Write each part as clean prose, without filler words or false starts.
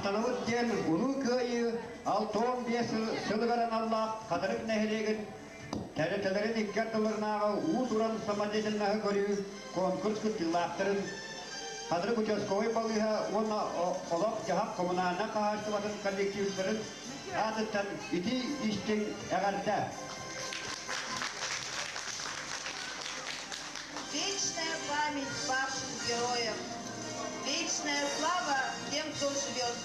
Maqtanıbıt diyen ulu köyü 6-15 sılıgaran Allah katarık nehilegin terletelerin ikkatılırnağı uğuz uran samadetinağı körü konkurs kütüllağıtırın Kadırık uçaskoy balığa ona olak cahap komunağına kahaştı batın kollektivistlerin adıttan iti iştin eğerde. Вечная память павшим героям, вечная слава тем, кто живет.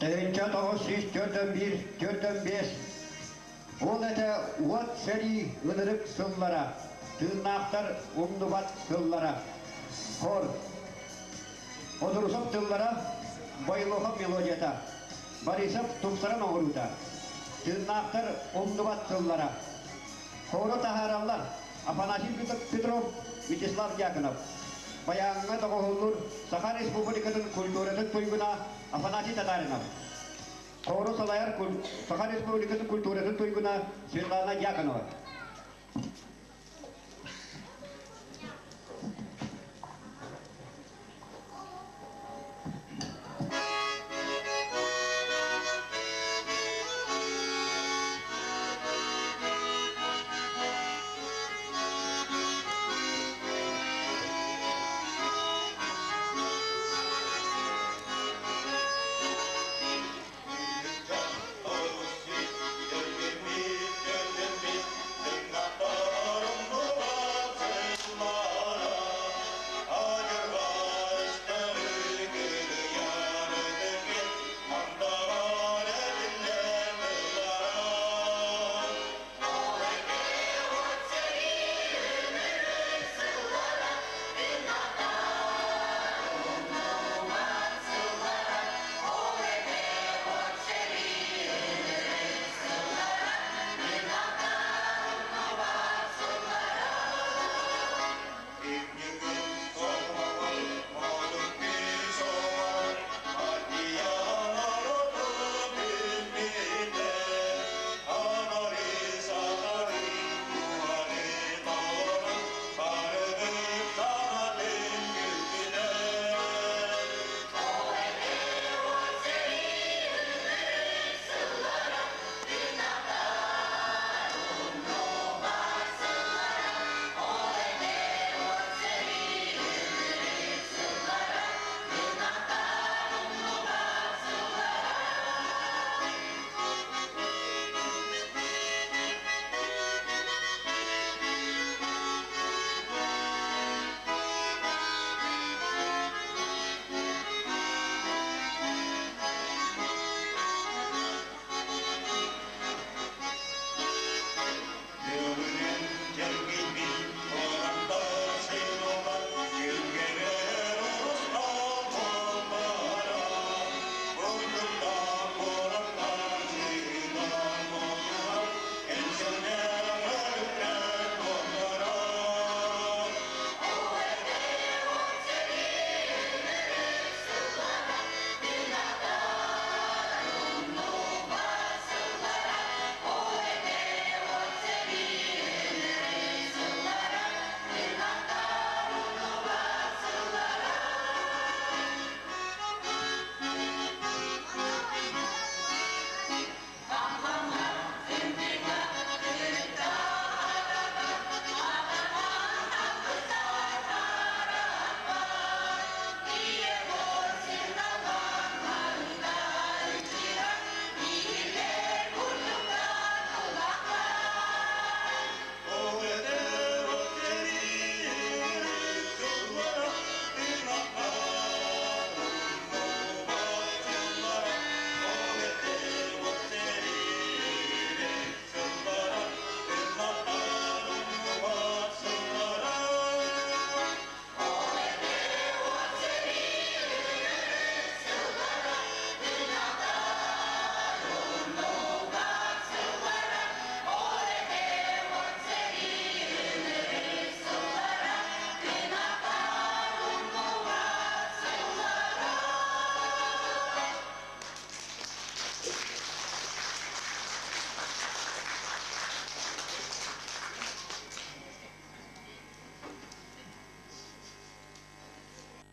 Tevинca 941-45 Ol ete uvat seri ınırık sıllara, tığnaktar umdubat sıllara. Hor, odursam tıllara, bayılığa melodiyata, barisap tupsaran oğruta, tığnaktar umdubat sıllara. Horo taharallar, Afanasy Petrov, Vyacheslav Yakunov. Bayangna tokohulur, Sakha Respublikasının kulturatın tuyguna Afanasy Tatarinov. Horo salayar Sakha Respublikasının kulturatın tuyguna Svetlana Yakunova.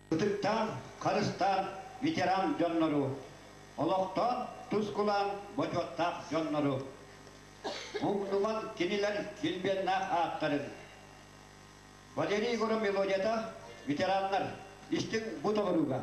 Kıtıktan, Karıstan, ветеран жоннору, олоқтон тускулан бочоттақ жоннору. Уңнуман кенелер келбеннақ аттарын. Валерий Гору мелодията ветераннар истің бұтығыруға.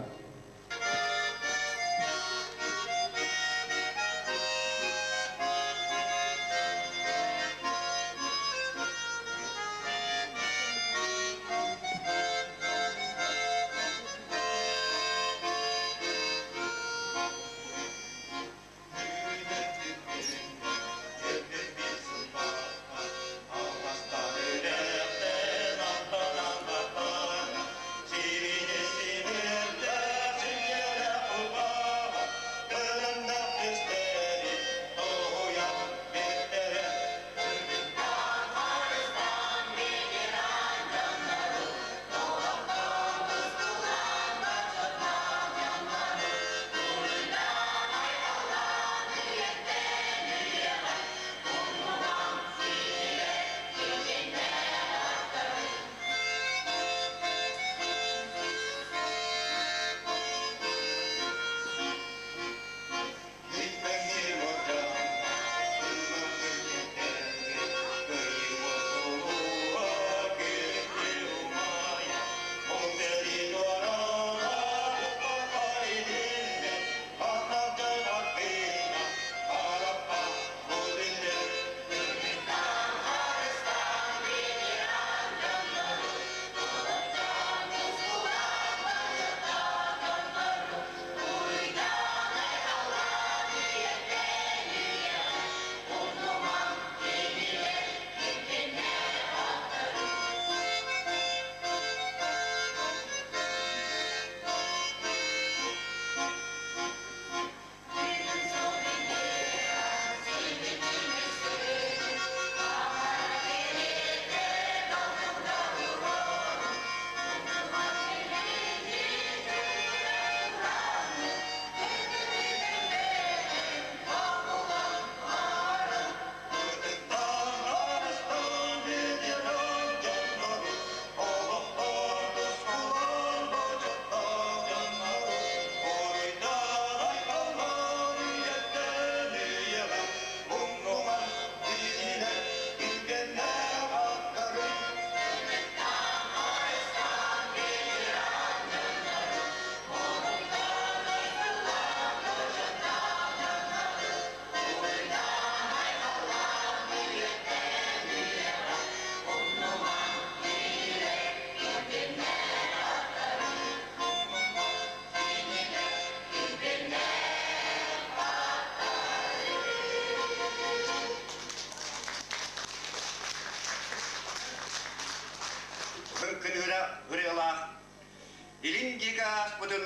Илиндига бутун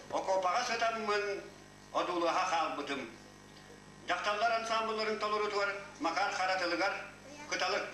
окопага сатаммын одулуха халбытым. Жакталлар ансамбльларын толурутуар макар харатылыгар кыталык.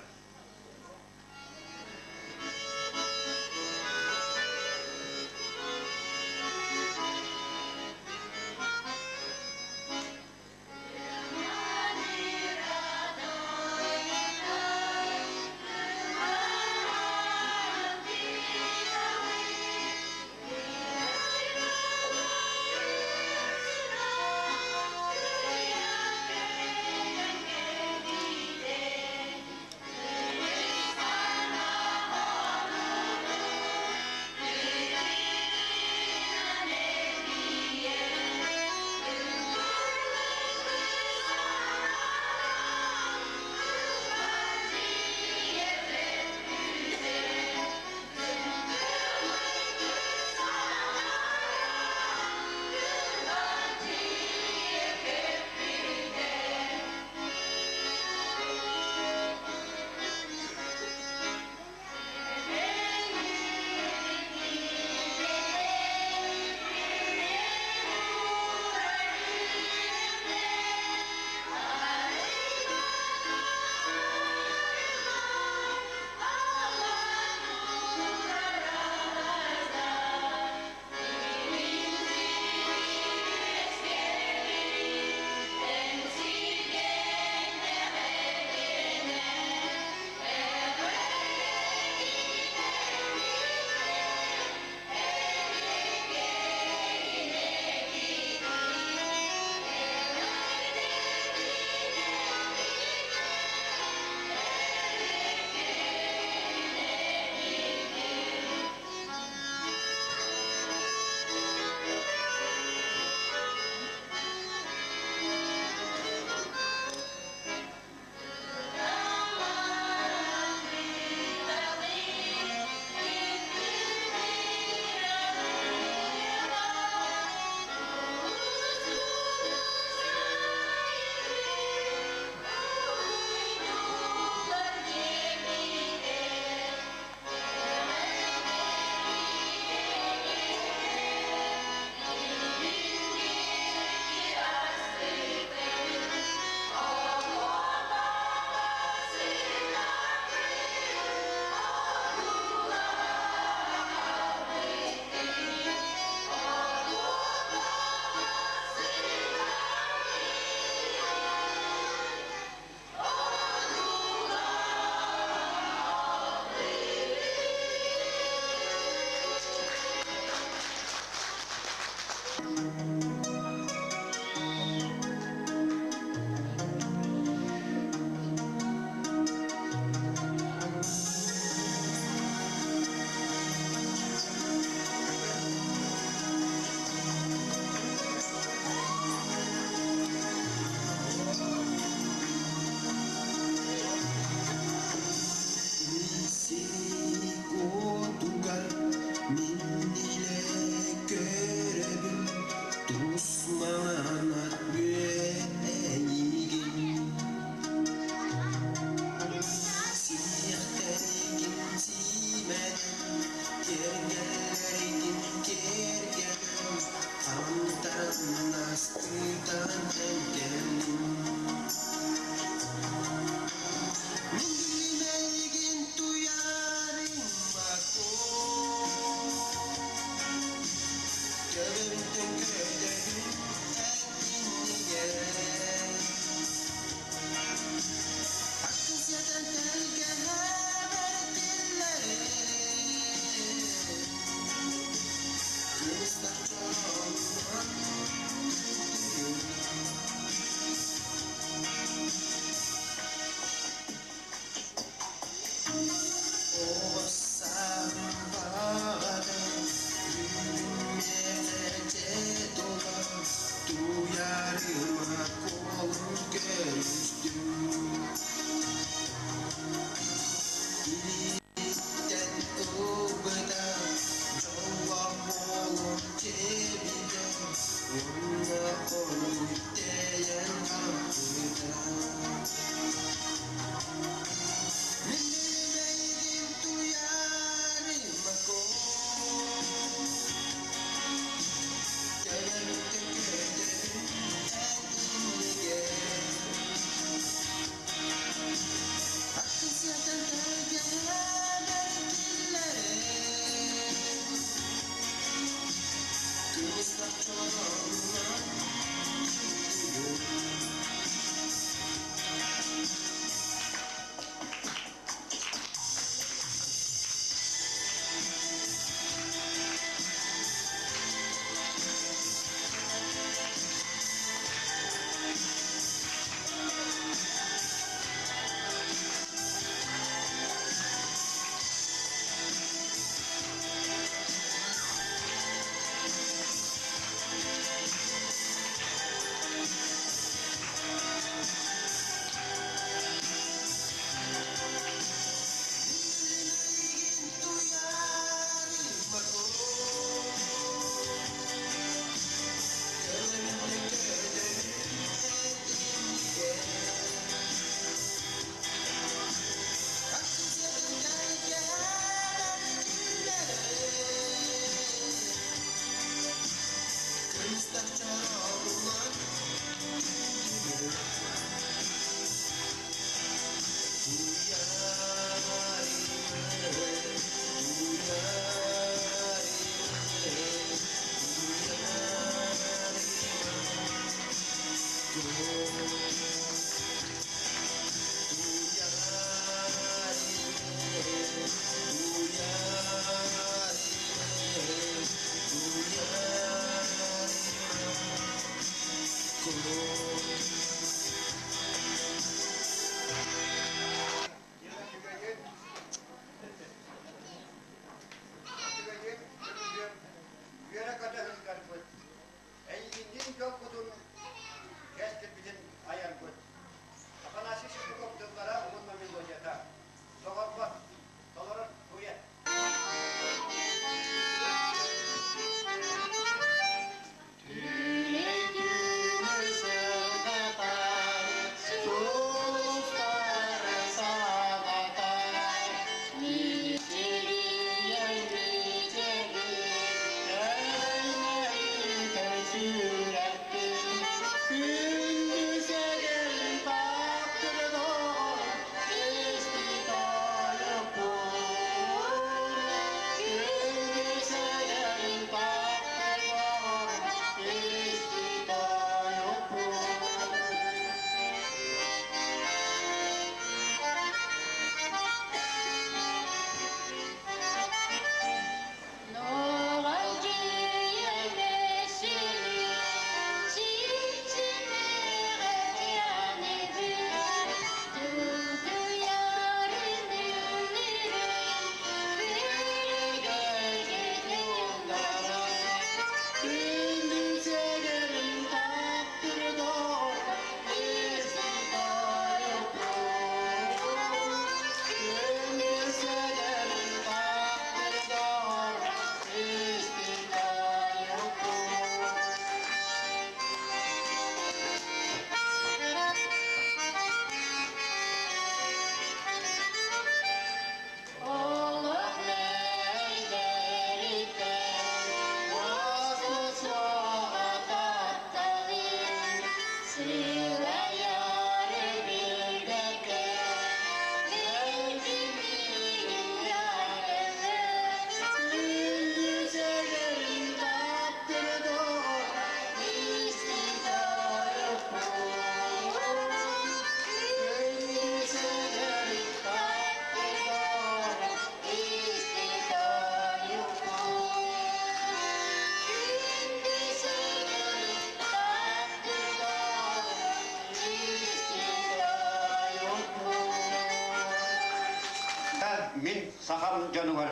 min saham canıvar.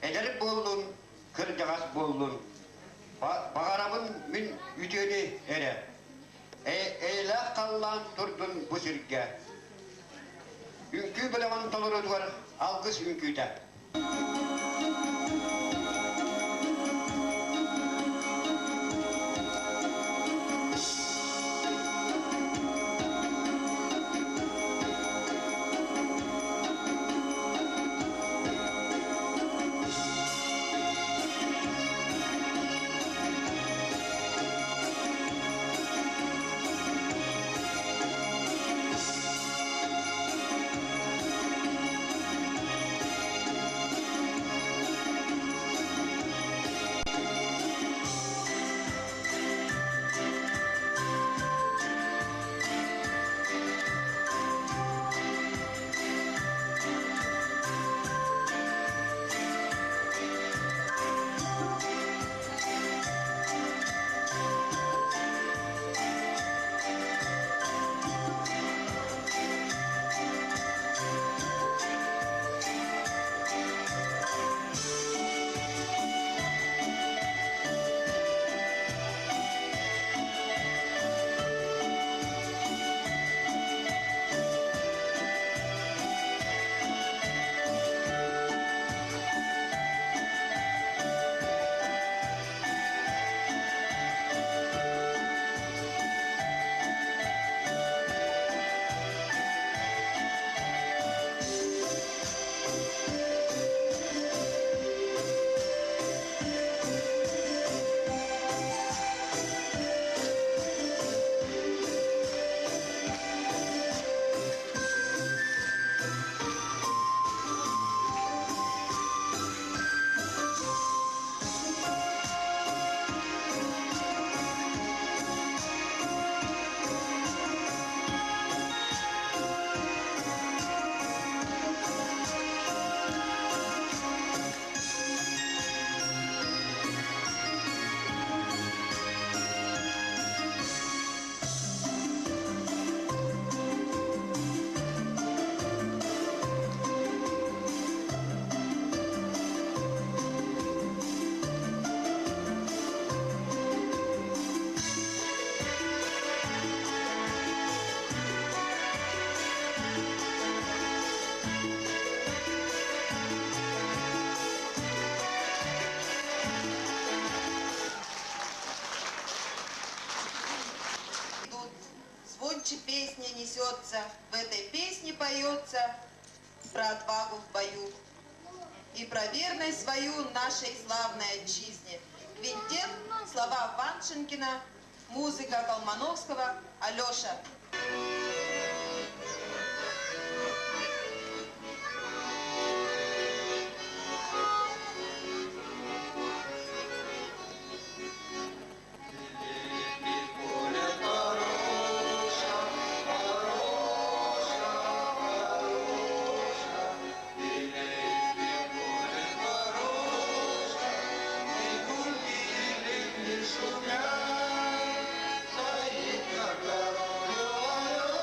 Ederip boldun, kırcağız boldun. Bağarabın min ütüyeni ere. Eyle kallan turdun bu sirke. Ünkü bileman toluru var, algıs ünküde. Звонче песня несется, в этой песне поется про отвагу в бою и про верность свою нашей славной отчизне. Квинтет, слова Ваншинкина, музыка Колмановского, Алеша. Шумят, стоит над дорогой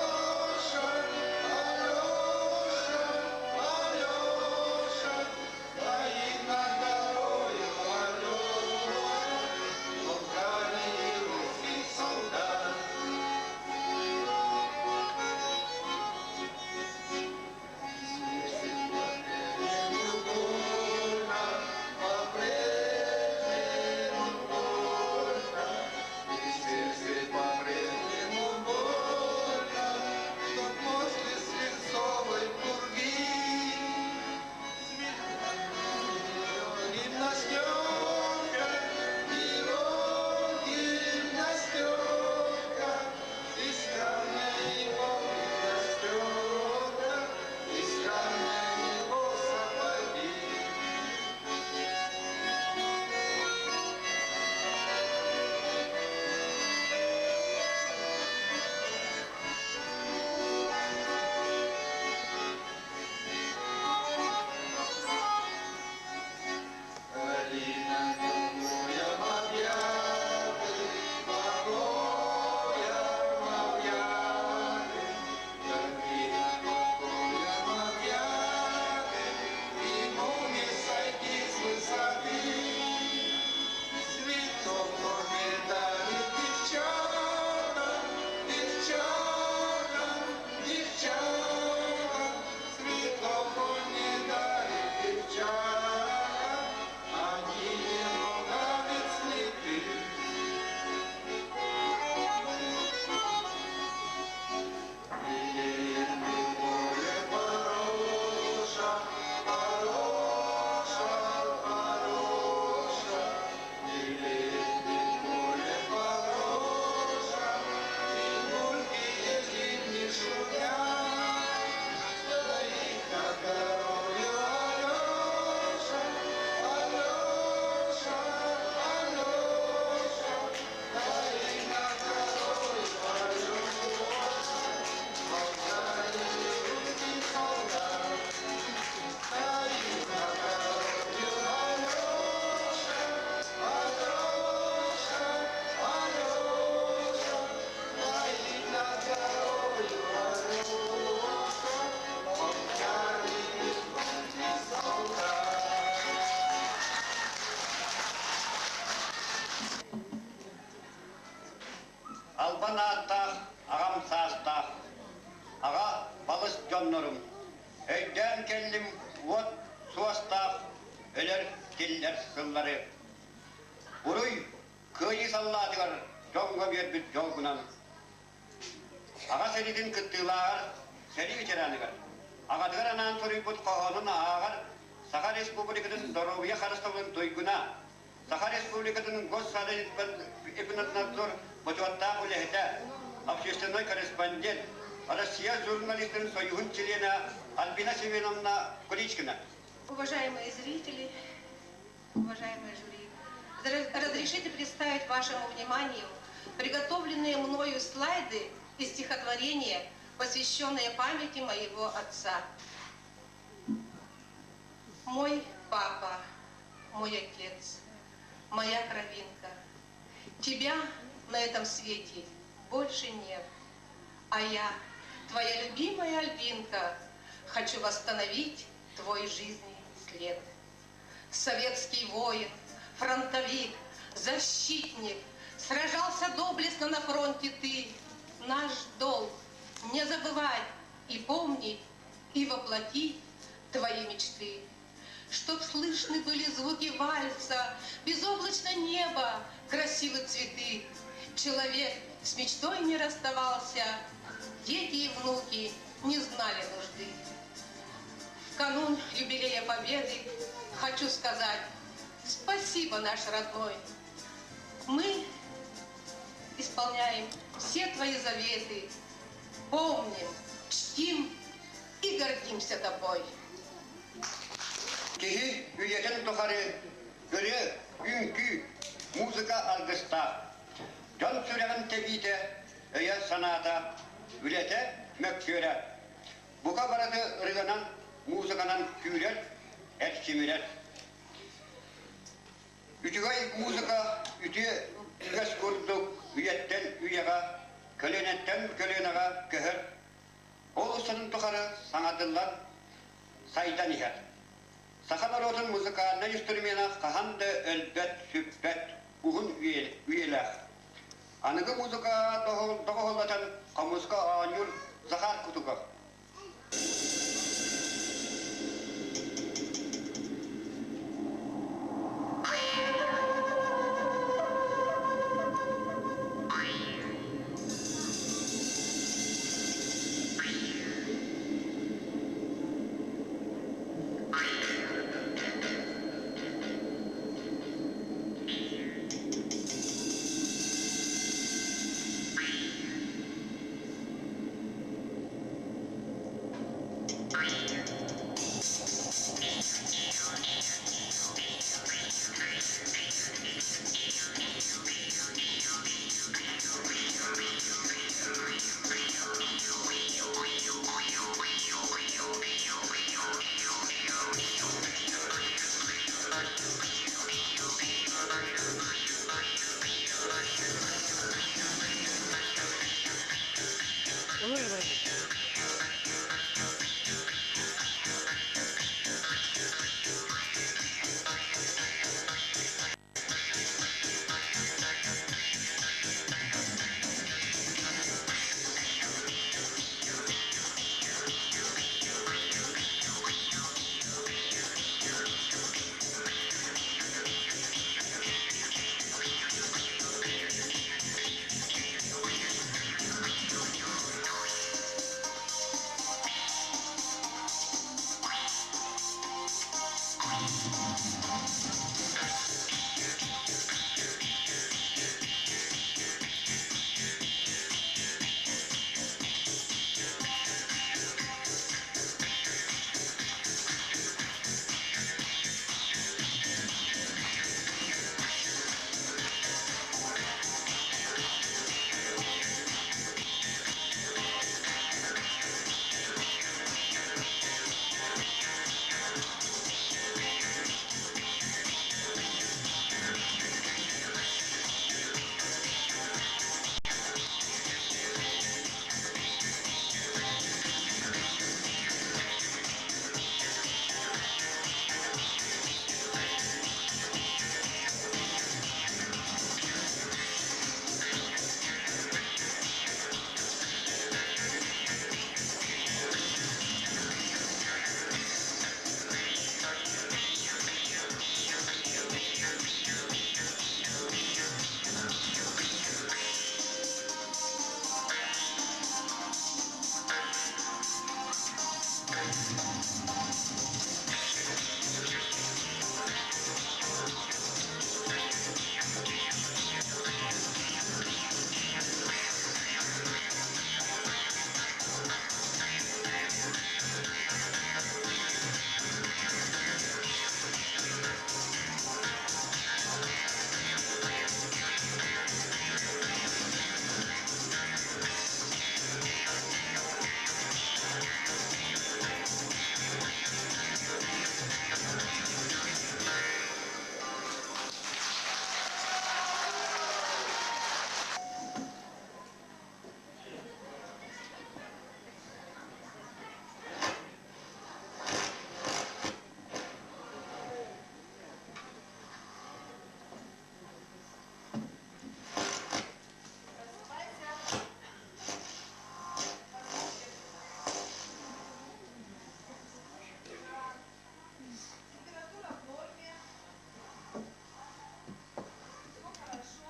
Öyden kellim ot suastaq öler tiller sılları. Buruy kıyı salladıgar jonga bir bit jongunan. Ağa seridin kıttılar seri içeranıgar. Ağadıgar anan soruy bud qoğanın ağar Saha Respublika'nın Doroviya Karıstavın duyguna Saha Respublika'nın Gossade Ipinatnadzor Почетта улехта общественной корреспондент Россия журналистин Союзун члена Альбина Семеновна Куличкина. Уважаемые зрители, уважаемые жюри, разрешите представить вашему вниманию приготовленные мною слайды и стихотворения, посвященные памяти моего отца. Мой папа, мой отец, моя кровинка, тебя на этом свете больше нет, а я, твоя любимая Альбинка, хочу восстановить твой жизненный след. Советский воин, фронтовик, защитник, сражался доблестно на фронте ты. Наш долг не забывать и помнить, и воплотить твои мечты. Чтоб слышны были звуки вальса, безоблачно небо, красивые цветы. Человек с мечтой не расставался, дети и внуки не знали нужды. В канун юбилея Победы хочу сказать спасибо, наш родной. Мы исполняем все твои заветы, помним, чтим и гордимся тобой. Кихи üyeten tokarı göre günkü muzika algısta. Can süren tebite öye sanata ülete mekköre. Bu kabarada ırganan muzikanan kürer etçimirer. Ütügay muzika ütü üges kurduk üyetten üyega kölenetten kölenaga köher. Oğuzsunun tokarı sanatıllar saydan iher. Sahabarotun muzikana instrumena kahanda elbet sübbet uhun üyeler. Anıgı muzika doğulatan kamuska anur zahar kutuka. Температура в норме. Все хорошо.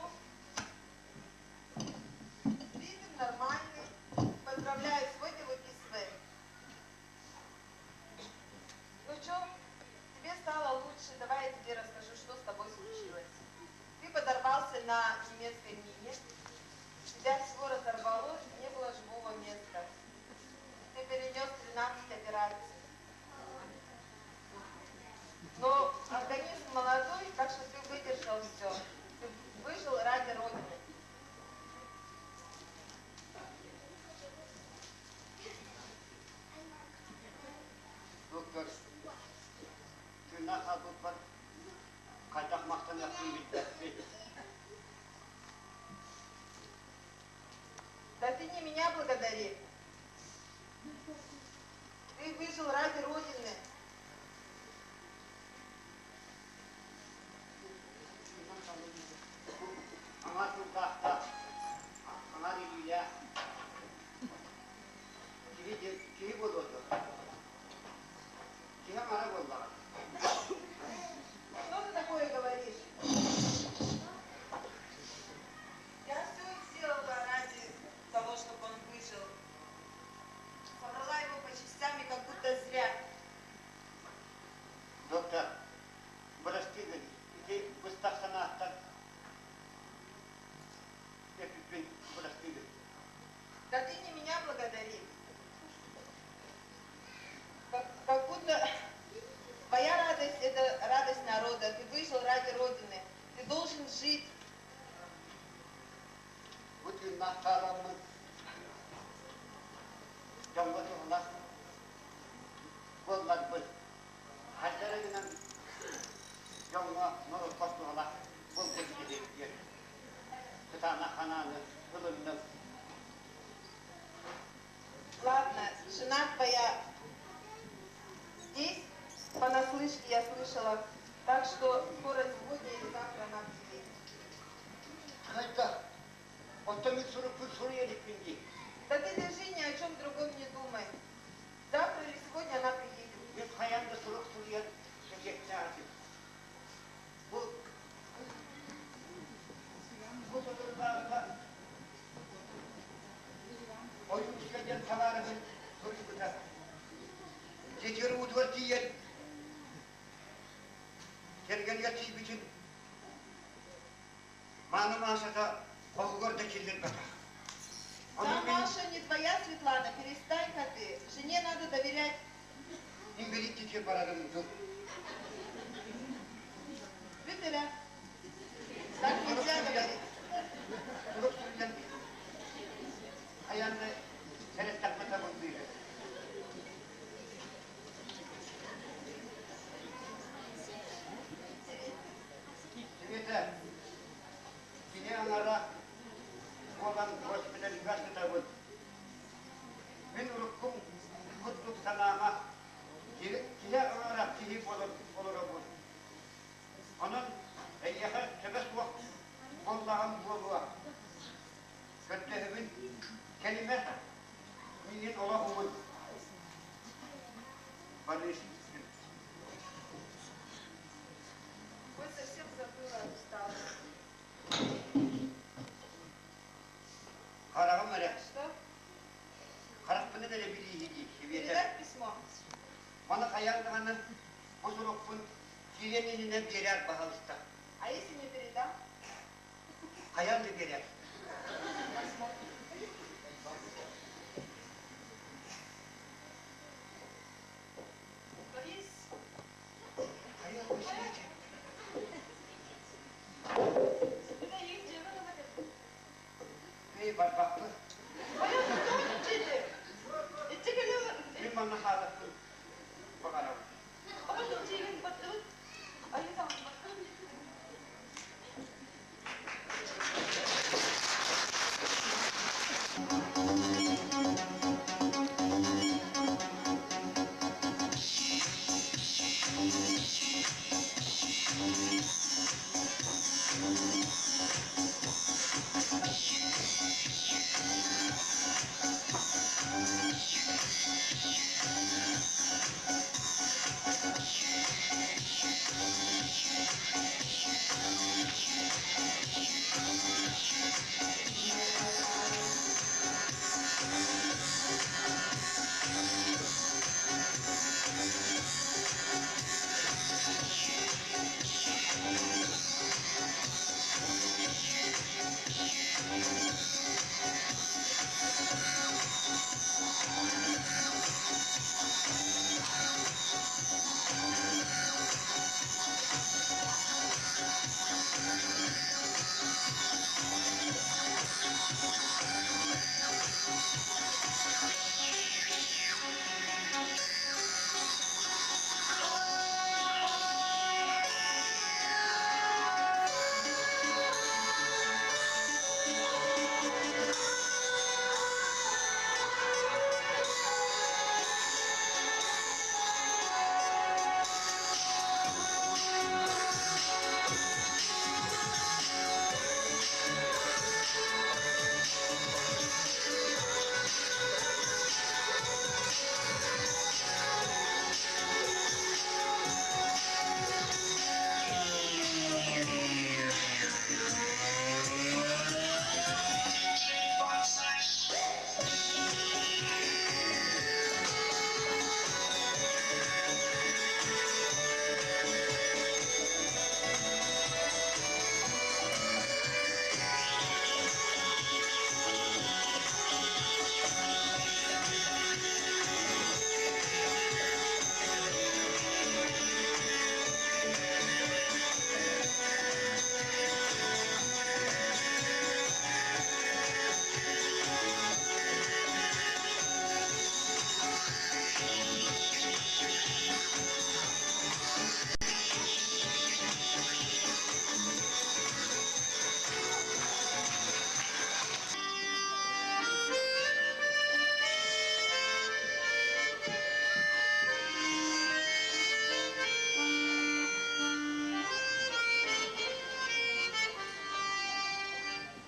Ритм нормальный. Поздравляю, сегодня выписываем. Ну что, тебе стало лучше. Давай я тебе расскажу, что с тобой случилось. Ты подорвался на немецкой мине. Тебя всего разорвало, не было живого места. Ты перенес 13 операций. Но организм молодой, так что ты выдержал все. Ты выжил ради Родины. Доктор, тırnak alıp var, kaydakmaktan yaptığım bir. Да ты не меня благодари. Ты выжил ради Родины. Ama sokakta, ana diliyle, kimi bulurdu? Kime bana buldular? Что ты такое говоришь? Я все сделала ради того, чтобы он выжил. Собрала его по частям и как будто зря. Доктор, прости, иди выставсана так. Я теперь прости. Да ты не меня благодари. Как будто твоя радость – это радость народа. Ты выжил ради Родины. Ты должен жить. Bütün nahtalarımız, cambatırlar, kollar bir. Hallere giden camla, nuru kostuğlar, bul kul gidiyor. Kıtana kananı, kılındı. Ладно, жена твоя здесь, понаслышке я слышала. Так что скоро сегодня или завтра она приедет. Hatta, otobüs soru yedik bindi. Да ты держи, ни о чем другом не думай. Завтра или сегодня она приедет. Biz hayanda soru yedik, şirkette artık. Bu sorularda oyun çıkacak tavarının sorusu da. Geçiyorum udvartiyen. Kergen yatıyı bütün manım asata olgorda çizir bata. Да, Маша не твоя, Светлана, перестань-ка ты. Жене надо доверять. İngilizce için paranımızı. Выбирай. Так нельзя говорить. Durup sürülen ayağını seret takmata bulduğuyla. Sveta, seni anara olan hospital üniversitede bul. Ben urukkum kutluk sanama kile olarak kihip olur bul. Onun eyyaka sebes vakit Allah'ın buluğa. Köttehimin kelime milin olağımın. Barış. Ой, совсем забыла, устала. Karağım öyle. Что? Karak bunu da biliyor. Передать письмо? аялдағаны бұзырықпын деренінен берер бағалыста. А если не передам? Аялды берер. Борис, Аялды сүйеті. это есть девушка. Ей, барбақты. Мен маңна қалықпын. Бағарау.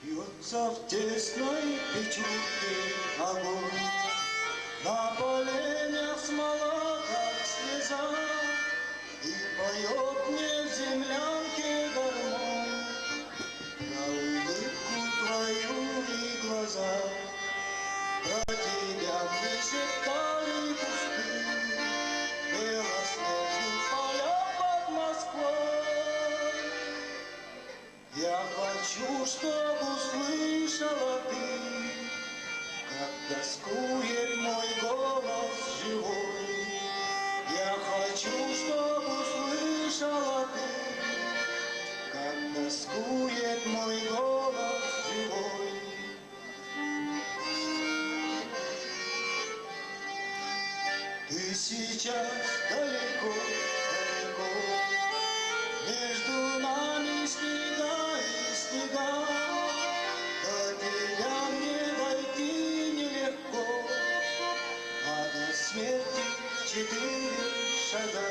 Бьется в тесной печурке огонь, на поленях смола, как слеза, и поет мне в землянке гармонь про улыбку твою и глаза. Про тебя мне шептали кусты, белоснежных поля под Москвой. Я хочу, чтоб услышала ты, как тоскует мой голос живой. Я хочу, чтоб услышала ты, как тоскует мой голос живой. Ты сейчас далеко, далеко, между нами снега и снега, до тебя мне дойти нелегко, а до смерти 4 шага.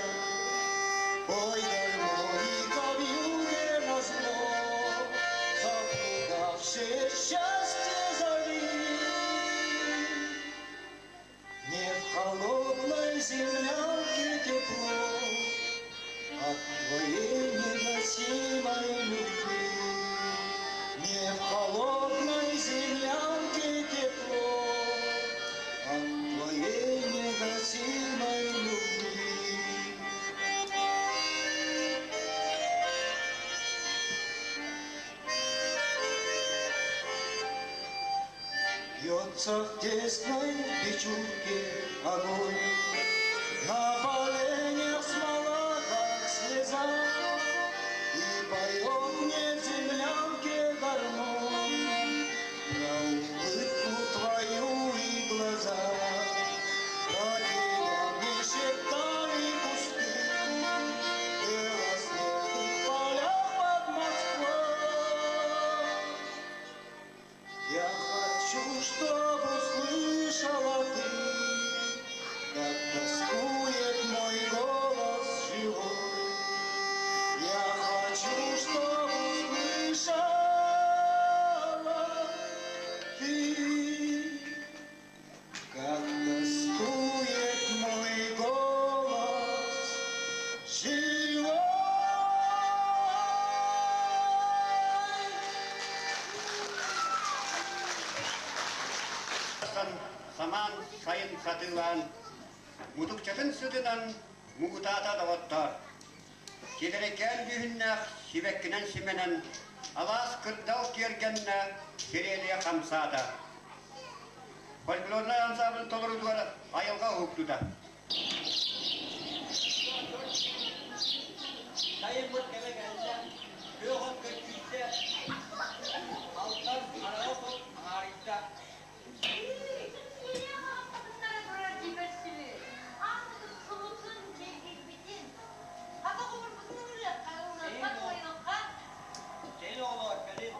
Пой гармоника вьюге назло, запугавшее счастье зови. Не в холодной землянке тепло от твоей негасимой любви. Не в холодной землянке тепло от твоей негасимой любви. Жжется в тесной печурке огонь, на поленьях смола, как слеза, и поет мне в землянке гармонь про улыбку твою и глаза. Про тебя мне шептали кусты, белоснежных полях под Москвой. Я хочу, чтоб услышала ты, как тоскует мой голос живой. Я хочу, чтоб услышала ты, как тоскует мой голос живой. Saman sayın satılan, mutukçatın sıdınan muğtata dağıttar. Kilereken dühünne sivekkinen simenen, alas kırdav kergenne sereliye kamsada. Folklorlar ansambl tolurdular ayılga huktuda. Sayın Mutkele geldi. Büyük köküste. Alttan araba top harita. Seni olur gelin.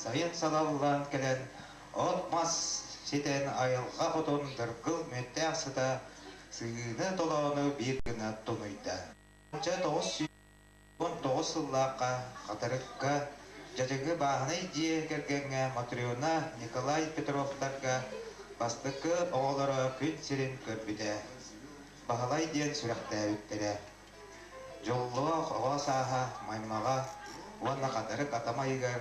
сайын салаллан келен, отмас ситен айылға құтын дыргыл мөттәк сыта, сыйыны толауыны бір гына тонуйда. 1919 сыллаққа қатарыққа жажығы бағыны идея кергенге Матриона Николай Петровтарға бастықы оғылары күн сирен көрбіде. Бағалай ден сүрәқті өттірі. Жоллық оға саға маймаға, уанна қатарық атамайығар,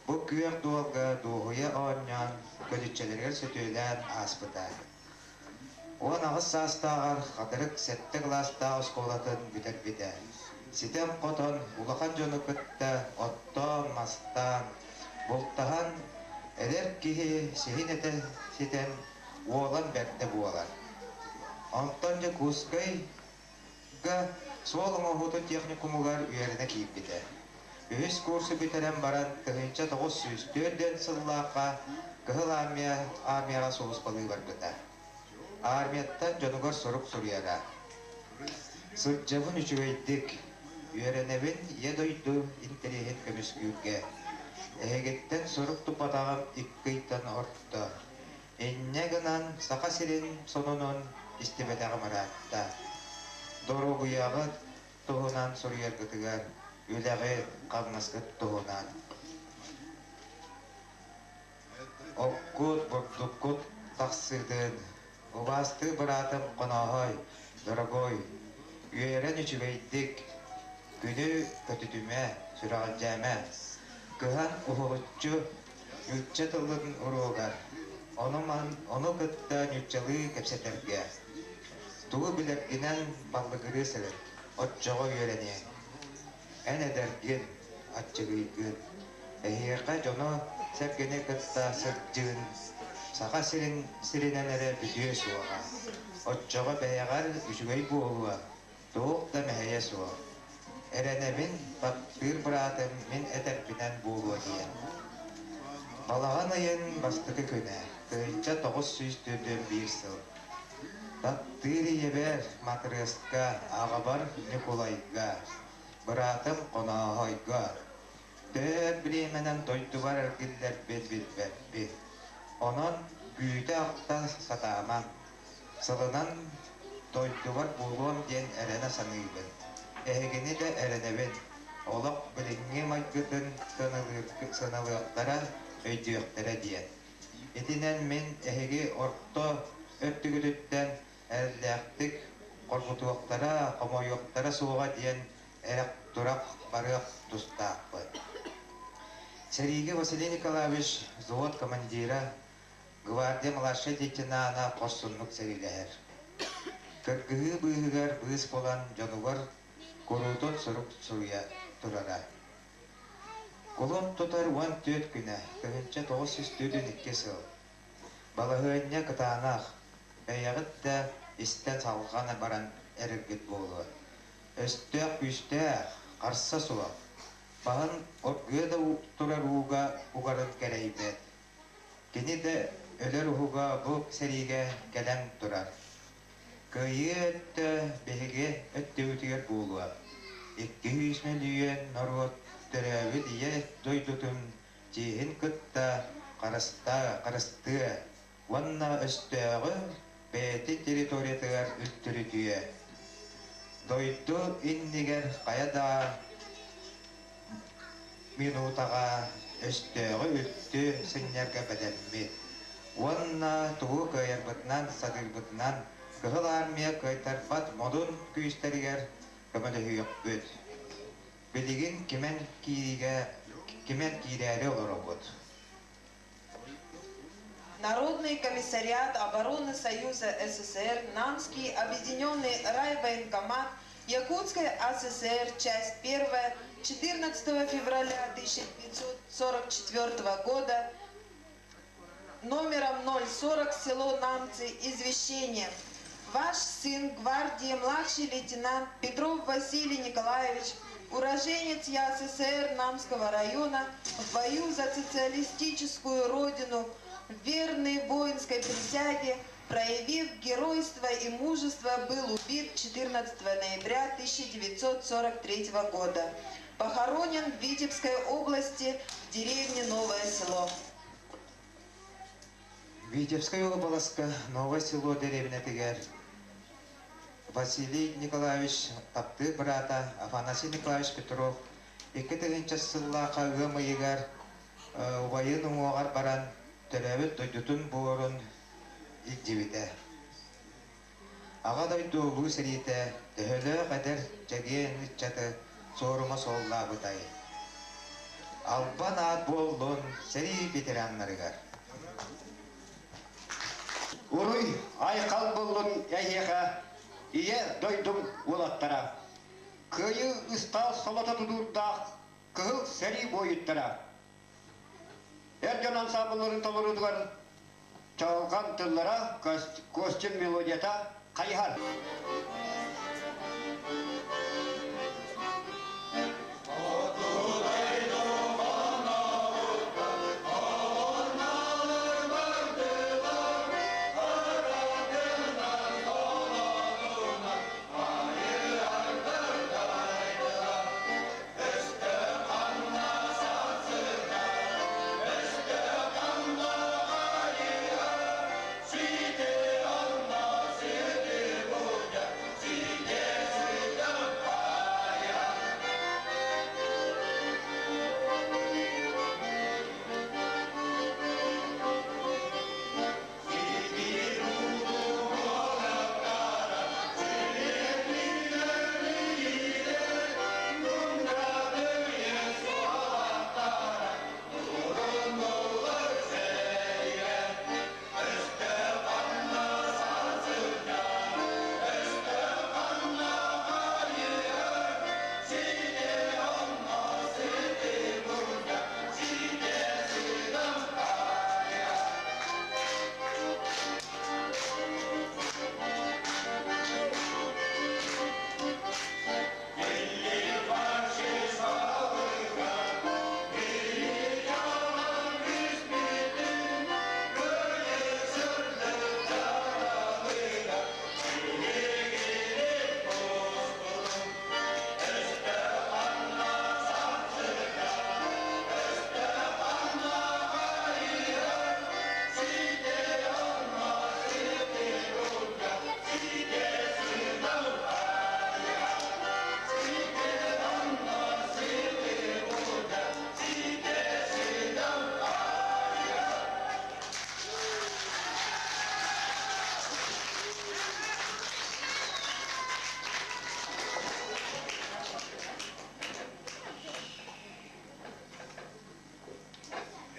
бұл күйер дуалға дуғыя оңнян көдітчелерге сөтөйлән аспыда. Оған ағыз састағар қатарық сәтті класста осқолатын бүтер біде. Ситем қотон улақан жоны күтті, оттон, мастан, болттаған әлер кейі сехин еті ситем оғылан бәрді буалар. Онтан же кускайға солың оғытын техникумылар үйеріне кейіп біді. Үйіс курсы бітерен баран күйінче 904-ден сыллаққа кығыл армияға соғыс балығы бар күті. Армияттан жонығар сұрық сұрияға. Сұрджавын үшігейдік. Үйеренебін едойду интереген көміс күйікке. Әгеттен сұрық тұпатағым иккейтан ортты. Энне гынан сақа сирен сонунун истебетағы маратта. Дорогуяғы тұғынан сұрияр күтігер, үләғі қағнасқыт тұғынан. Оққут, бұрдыққут тақсырдың, ұбасты бұратым қонағай, дорогой, үйерен үшігейдік, күні көтітіме, сүрағын жәме, кыған ұғытчы, үтчі тылын ұруғар. Оны күтті нүтчалы кәпсетерге. Туғы білергінен баллығыры сірін, отчығы үйерене. Ән әдерген, атчығыйгын. Әйерға жоны сәргені күтті сырджығын. Сақа сиренен әрі бүдіе суаға. Отчығы бәйіғар үшігей бұғылуа. Туық да мәйе суа. Әрәнәмін бақтыр бұратым мен әдербінен бұғылуа дейін. Балаған айын бастығы көне. Күйінче 904-1 сыл. Таттыры ебер матресқа, ағабар Николайға, бұратым қонағайға. Төп білеменен дойдуар әргілдер бет-бет-бет. Онын күйді ақта сатаман. Сылынан дойдуар болуым ден әрені саныйбын. Әгені де әренебін. Олық біліңе майгытын сынылықтара өйдіқтері дейін. Етінен мен әйге орто өттігіліттен әлдәқтік қорғытуақтара, қомойуақтара суға дейін әрек тұрақ барық тұстақпы. Сәрейге Василий Николаевич завод командира гвардия младший лейтенана қосынлық сәрелер. Кіргігі бұйығығар бұйыз болан жануар көрудон сұрық сұруя тұрара. Колон тұтар 14 күні, күйінче 902 сыл. Балағыынне кытанақ, бәйіғыт да істен салғаны баран әрігіт болу. Өстәк-үстәк, қарса суа. Бағын оргыда тұрар уға уғарын кәрейбет. Кені де өлер уға бұл сәріге кәлем тұрар. Күйі өтті бәйіге өтті өтігер болу. 200 миллион народ Төрәві дие дойдутым, жейін күтті, қарысты, ванна өстіғі бәйті территориятығар үттірі түйе. Дойду иннігер қаяда минутаға өстіғі үтті сіңнерге бәдәмі. Ванна туғы көйер бұтынан, садыр бұтынан, кығыл армия көйтарбат модун күйістерігер көмілі хүйік бүт. Білігін кемен кирәрі ұробыд. Народный комиссариат обороны Союза СССР, Нанский объединенный райвоенкомат, Якутская АССР, часть 1, 14 февраля 1944 года, номером 040, село Намцы, извещение. Ваш сын гвардии, младший лейтенант Петров Василий Николаевич, уроженец ЯССР Намского района, в бою за социалистическую родину, верный воинской присяге, проявив геройство и мужество, был убит 14 ноября 1943 года. Похоронен в Витебской области деревне Новое Село. Витебская обласка, Новое Село деревня тигер. Василий Николаевич тапты брата, Афанасий Николаевич Петров. Екатеринча сылла қағымы егер вайын уағар баран төрәбіт дойдутун борын икдебіті. Ағадай доғу сәрейті төхілі қадыр жәген үтчаты сорыма солла бұтай. Албан ат болдың сәрей ветеранларығар. Уруй айқал болдың яйеға, ие дойдың олаттара. Күйі ұстал солата тұдурдақ, күйіл сәрей бойыттара. Әрден ансабылырын толырудығар, чауған тыллара костюм мелодията қайғар.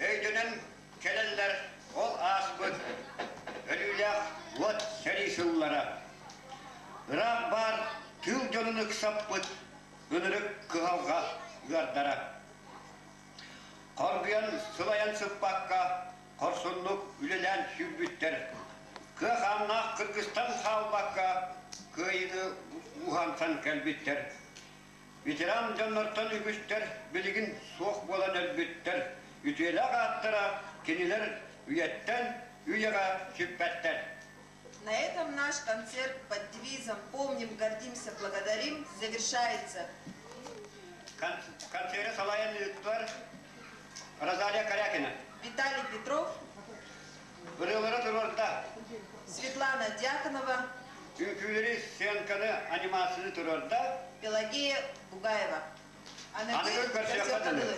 Өйденен келелер ол асбыт, өлілях от сәрейсіллара. Бірақ бар түл жонын ұқсаппыт, үнірік күғалға үгардара. Қорбиян сылаян сұппаққа, қорсынлық үлелән сүрбіттер. Күғамнақ Қырғызстан салбаққа, көйді ұғансан кәлбіттер. Ветеран жаннартан үгістер, білігін соқ болан әлбіттер. Ütüyle аттыра, кенелер уяттан уяға сүппәттер. На этом наш концерт под девизом «Помним, гордимся, благодарим» завершается. Концерты салаян үттер Розалия Корякина. Виталий Петров, Бірілері тұрорда. Светлана Дьяконова, Үкілері сенканы анимацияны тұрорда. Пелагея Бугаева. Анығын көрсе қадылы.